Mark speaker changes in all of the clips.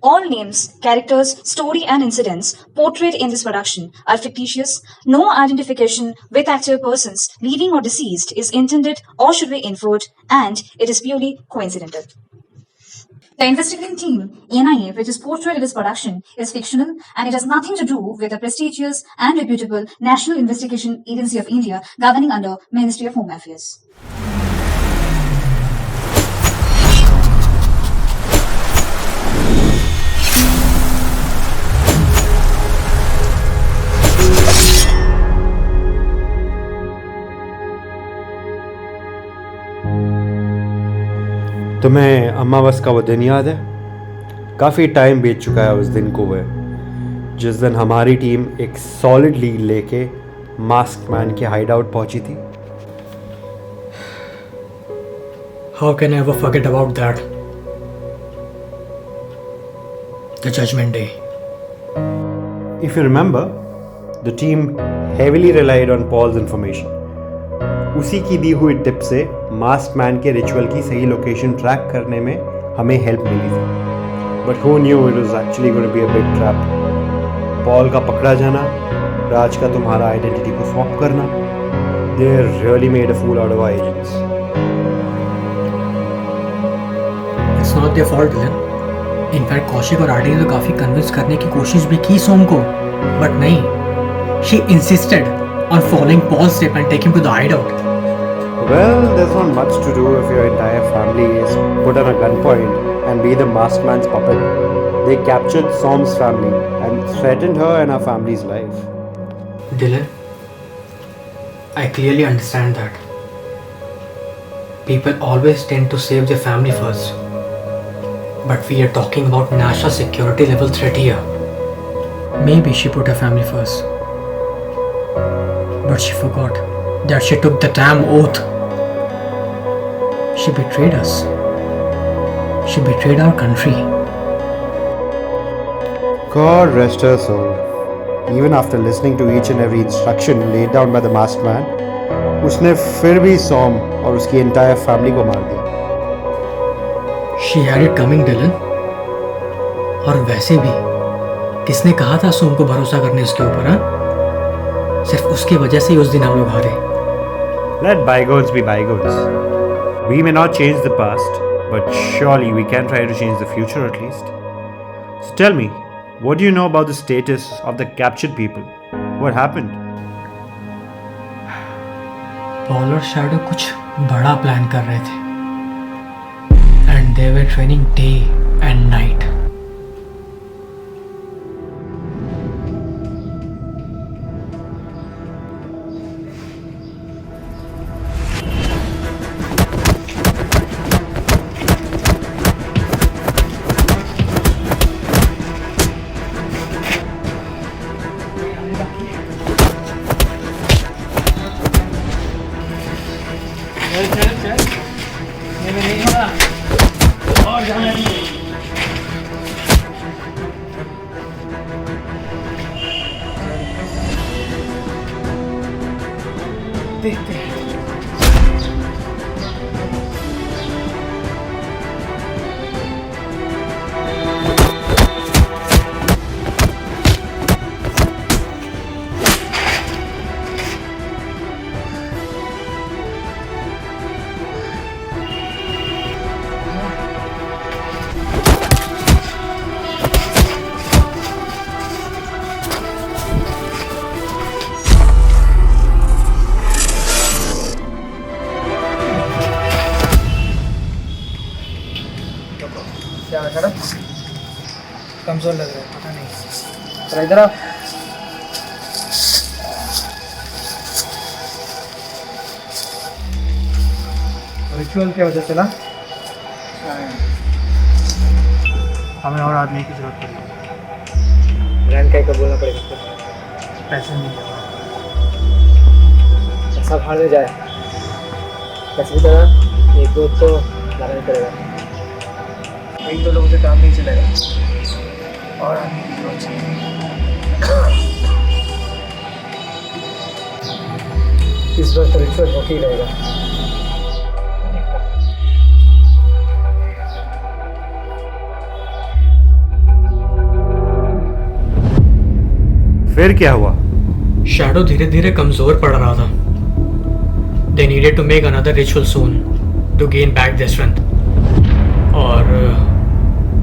Speaker 1: All names, characters, story, and incidents portrayed in this production are fictitious. No identification with actual persons, living or deceased, is intended or should be inferred, and it is purely coincidental. The investigating team, NIA, which is portrayed in this production, is fictional and it has nothing to do with the prestigious and reputable National Investigation Agency of India governing under Ministry of Home Affairs.
Speaker 2: तुम्हें अमावस का वो दिन याद है? काफ़ी time बीत चुका है उस दिन को हुए, जिस दिन हमारी टीम एक सॉलिड लीड लेके मास्क मैन के हाइड आउट पहुंची थी।
Speaker 3: How can I ever forget about that? The Judgment Day.
Speaker 2: If you remember, the team heavily relied on Paul's information. उसी की दी हुई टिप से मास्क मैन के रिचुअल की सही लोकेशन ट्रैक करने में हमें हेल्प मिली थी। But who knew it was actually going to be a big trap. Paul का पकड़ा जाना, राज का तुम्हारा आइडेंटिटी को स्वैप करना, they really made a fool out of our agents.
Speaker 3: It's not their fault, Dylan. In fact, Kaushik और RD ने तो काफी कन्विंस करने की कोशिश भी की सोम को, बट नहीं. She insisted on following Paul's step and take him to the hideout.
Speaker 2: Well, there's not much to do if your entire family is put on a gunpoint and be the masked man's puppet. They captured Som's family and threatened her and her family's life.
Speaker 3: Dylan, I clearly understand that. People always tend to save their family first. But we are talking about national security level threat here. Maybe she put her family first. But she forgot that she took the damn oath. She betrayed us. She betrayed our country.
Speaker 2: God rest her soul. Even after listening to each and every instruction laid down by the masked man, उसने फिर भी सॉम और उसकी entire family को मार दिया।
Speaker 3: She had it coming, Dylan. और वैसे भी किसने कहा था सोम को भरोसा करने उसके ऊपर, हाँ? सिर्फ उसकी वजह से ही उस दिन हम लोग हारे।
Speaker 2: Let bygones be bygones. We may not change the past, but surely we can try to change the future at least. So tell me, what do you know about the status of the captured people? What happened?
Speaker 3: Paul और shadow कुछ बड़ा plan कर रहे थे and they were training day and night. देखते हैं. कमजोर लग रहा है, पता नहीं. तो इधर आप रिचुअल की वजह से ना हमें और आदमी की जरूरत पड़ेगी. ब्रांड का बोलना पड़ेगा. पैसे नहीं है. ऐसा भाड़ में जाए कैसे भी तरह एक दो तो लाना ही पड़ेगा. एक दो लोगों से काम नहीं चलेगा और इस बार तो रिचुअल होके ही रहेगा.
Speaker 2: फिर क्या हुआ?
Speaker 3: शैडो धीरे धीरे कमजोर पड़ रहा था. They needed to make another ritual soon to gain back their strength. और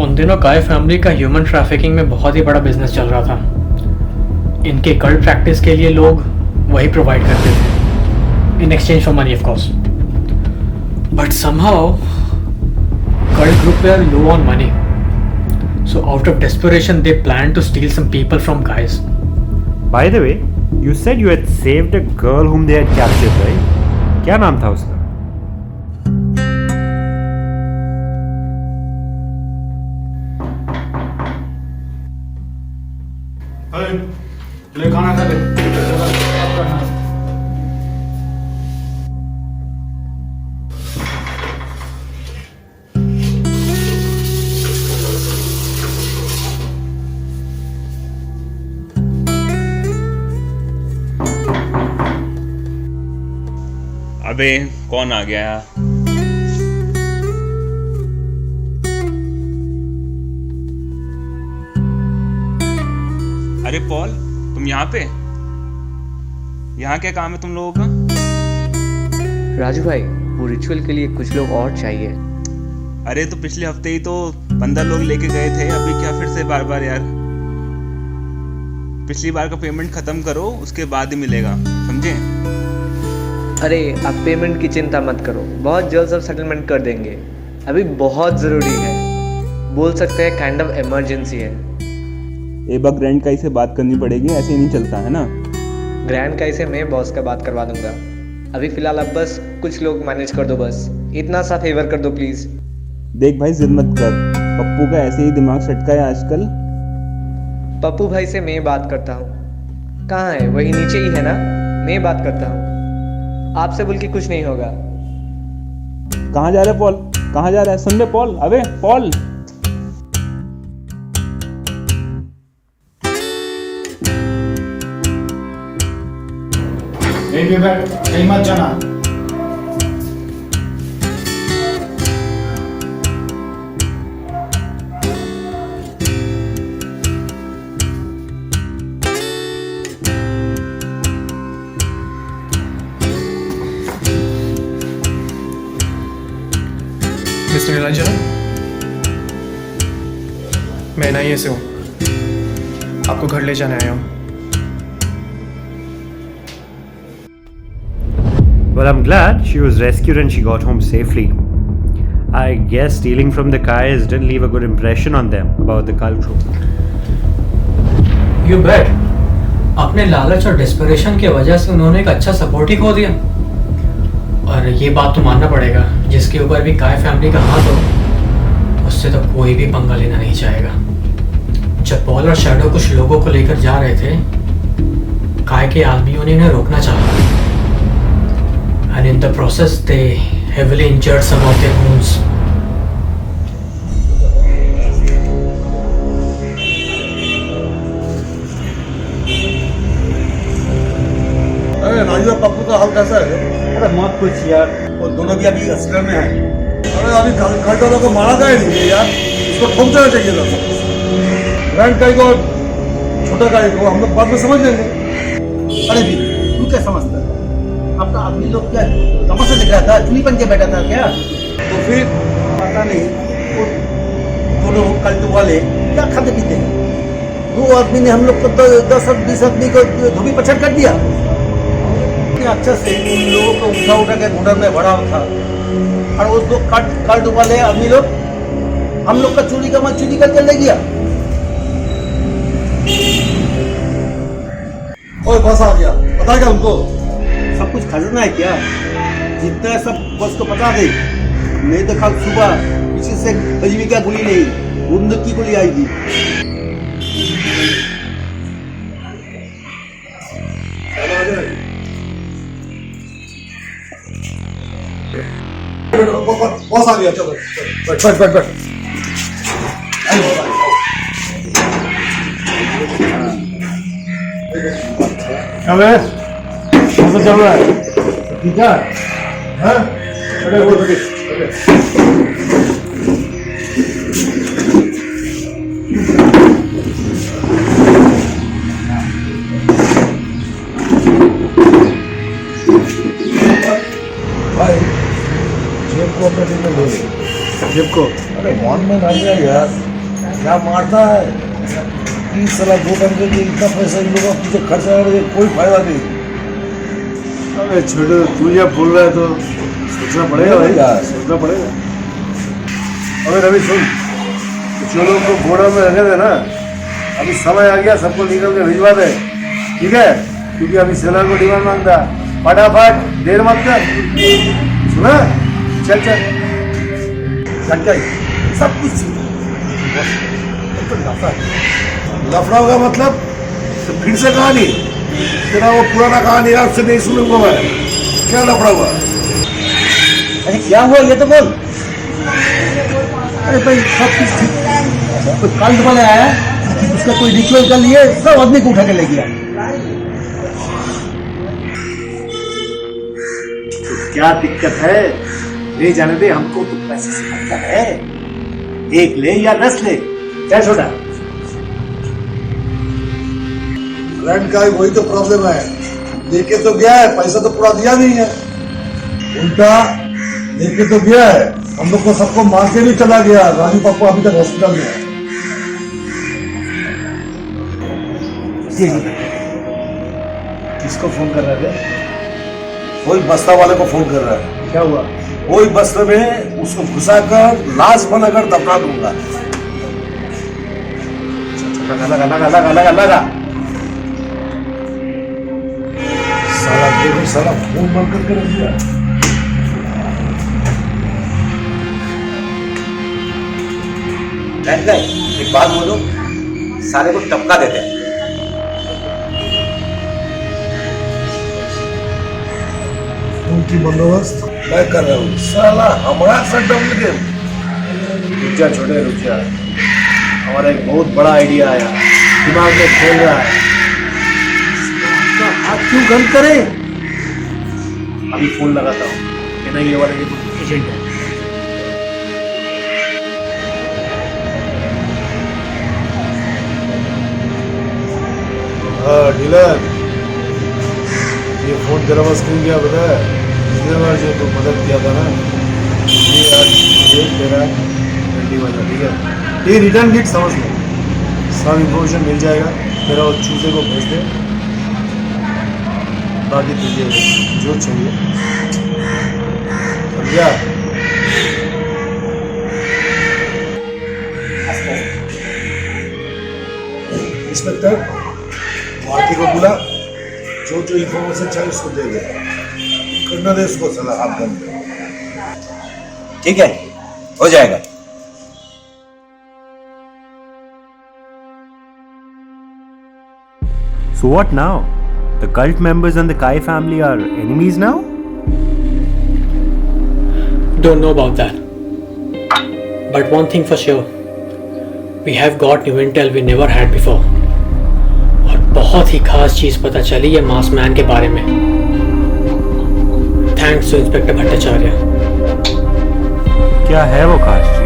Speaker 3: उन दिनों काय फैमिली का ह्यूमन ट्रैफिकिंग में बहुत ही बड़ा बिजनेस चल रहा था. इनके कल्ट प्रैक्टिस के लिए लोग वही प्रोवाइड करते थे in exchange for money of course. But somehow cult group were low on money, so out of desperation they planned to steal some people from guys.
Speaker 2: By the way, you said you had saved a girl whom they had captured, right? क्या नाम था उसका?
Speaker 4: ले खाना खा ले.
Speaker 5: अबे कौन आ गया? अरे पॉल, तुम यहाँ पे? यहाँ क्या काम है तुम लोगों का?
Speaker 6: राजू भाई, वो रिचुअल के लिए कुछ लोग और चाहिए.
Speaker 5: अरे तो पिछले हफ्ते ही तो 15 लोग लेके गए थे, अभी क्या फिर से बार बार यार? पिछली बार का पेमेंट खत्म करो, उसके बाद ही मिलेगा, समझे?
Speaker 6: अरे आप पेमेंट की चिंता मत करो, बहुत जल्द सब सेटलमेंट कर देंगे. अभी बहुत ज़रूरी है, बोल सकते हैं काइंड ऑफ इमरजेंसी है.
Speaker 5: एक बार ग्रैंड काई से बात करनी पड़ेगी, ऐसे नहीं चलता है ना.
Speaker 6: ग्रैंड काई से मैं बॉस का बात करवा दूंगा. अभी फ़िलहाल आप बस कुछ लोग मैनेज कर दो, बस इतना सा फेवर कर दो प्लीज़.
Speaker 5: देख भाई, जिद मत कर, पप्पू का ऐसे ही दिमाग सटका है आजकल.
Speaker 6: पप्पू भाई से मैं बात करता हूँ. कहाँ है? वही नीचे ही है ना. मैं बात करता हूँ, आपसे बोल के कुछ नहीं होगा.
Speaker 5: कहाँ जा रहा है पॉल? कहाँ जा रहा है? सुन ले पॉल, अबे पॉल.
Speaker 4: यहीं पे बैठ, कहीं मत जाना.
Speaker 7: मिस्टर नीलांजन, मैं एनआईए से हूँ, आपको घर ले जाने आया हूँ.
Speaker 2: Well, I'm glad she was rescued and she got home safely. I guess stealing from the Kais didn't leave a good impression on them about the cult group.
Speaker 3: You bet. अपने लालच और डेस्परेशन की वजह से उन्होंने एक अच्छा support ही खो दिया. और ये बात तो मानना पड़ेगा, जिसके ऊपर भी काय फैमिली का हाथ हो, उससे तो कोई भी पंगा लेना नहीं चाहेगा. जब पॉल और शैडो कुछ लोगों को लेकर जा रहे थे, काय के आदमियों ने इन्हें रोकना चाहा. And in the process, they heavily injured some of their wounds.
Speaker 4: अरे राजू, पप्पू का हाल कैसा है?
Speaker 8: अरे मत कुछ यार,
Speaker 4: वो दोनों भी अभी अस्पताल में हैं. अरे अभी कल्ट वालों को मारा गया नहीं यार, इसको ठोक देना चाहिए था. ग्रैंड काई को, छोटा काई को हम लोग बाद में समझ लेंगे.
Speaker 8: अरे भी तू क्या समझता है? आपका आदमी लोग क्या तमाशा दिख रहा था, चुनी बन के बैठा था क्या?
Speaker 4: तो फिर
Speaker 8: पता नहीं वो दोनों कल्ट वाले क्या खाते पीते हैं. दो आदमी ने हम लोग को 10-20 आदमी को धोबी पछड़ कर दिया. इतने अच्छा से उन लोगों को उठा के घुटन में भरा था, और वो दो कल्ट वाले आदमी लोग हम लोग का चोरी का माल चोरी करके ले गया.
Speaker 4: ओए बस आ गया, बताएगा उनको.
Speaker 8: सब कुछ खजाना है क्या? जितना सब बस को पता दे, नहीं तो कल सुबह किसी से आजीविका गोली नहीं, बंदूक की गोली आएगी.
Speaker 4: बस आ गया, चलो बैठ बैठ बैठ बैठ. कैसे चल रहा है? ठीक है? हाँ? अरे वो अरे वन में आ गया यार, क्या मारता है। 30 साल 2 टाइम के लिए इतना पैसा इन लोगों का पीछे खर्चा है, कोई फायदा नहीं।
Speaker 2: अरे छोटू, तू जब बोल रहा है तो सोचना पड़ेगा भाई, सोचना पड़ेगा। अबे रवि सुन, जो लोग को घोड़ा में रखे थे ना, अभी समय आ गया सबको निकल के भिजवा दे, ठीक है? क्योंकि अभी सेलर को डिमांड मांगता, फटाफट, देर मत कर, सुना? चल चल
Speaker 4: सब कुछ लफड़ा होगा मतलब तो फिर से कहानी, तेरा वो पुराना कहानी यार से नहीं सुनूंगा मैं। क्या लफड़ा हुआ?
Speaker 8: अरे क्या हुआ ये तो बोल। अरे भाई सब कुछ ठीक, कोई कांड वाले आया, उसका कोई रिचुअल कर लिए, सब आदमी को उठा के ले गया।
Speaker 2: तो क्या दिक्कत है? ले जाने दे, हमको तो पैसे से मतलब है। एक ले या 10 ले, क्या छोटा?
Speaker 4: लैंड का वही तो प्रॉब्लम है, लेके तो गया है, पैसा तो पूरा दिया नहीं है, उल्टा लेके तो गया है, हम लोग को सबको मार के भी चला गया। राजू पापा अभी तक हॉस्पिटल में है।
Speaker 2: किसको फोन कर रहे थे?
Speaker 4: वही बस्ता वाले को फोन कर रहा है।
Speaker 2: क्या हुआ?
Speaker 4: वही बस्ते में उसको घुसाकर लाश बनाकर दफना दूंगा।
Speaker 2: लगा।
Speaker 4: साला फोन बंद करके रख दिया।
Speaker 8: एक बात बोलो, सारे को टपका देते हैं।
Speaker 4: उनकी बंदोबस्त मैं कर रहा हूँ। साला हमारा साथ डुप्लीकेट।
Speaker 2: रुक जा छोटे, रुक जा। हमारा एक बहुत बड़ा आइडिया आया, दिमाग में खेल रहा है।
Speaker 8: आप क्यों गंद करें?
Speaker 2: अभी फोन लगाता हूँ, ये वाले के एजेंट है।
Speaker 4: हाँ डीलर, ये फोन तेरा पास क्यों गया पता है? पिछले बार जो तू मदद किया था ना, ये आज ये तेरा घंटी बजा, ठीक है?
Speaker 2: ये रिटर्न गिफ्ट समझ लो, सब इन्फॉर्मेशन मिल जाएगा। तेरा वो चूजे को भेज दे, बाकी तुझे जो चाहिए समझा?
Speaker 4: इंस्पेक्टर पार्टी को बुला, जो जो इन्फॉर्मेशन चाहिए उसको दे दे, करना दे उसको साला हाथ बंद।
Speaker 8: ठीक है, हो जाएगा।
Speaker 2: So what now? The cult members and the Kai family are enemies now?
Speaker 3: Don't know about that. But one thing for sure, we have got new intel we never had before. और बहुत ही खास चीज पता चली है मास man के बारे में। Thanks to inspector Bhattacharya.
Speaker 2: क्या है वो खास?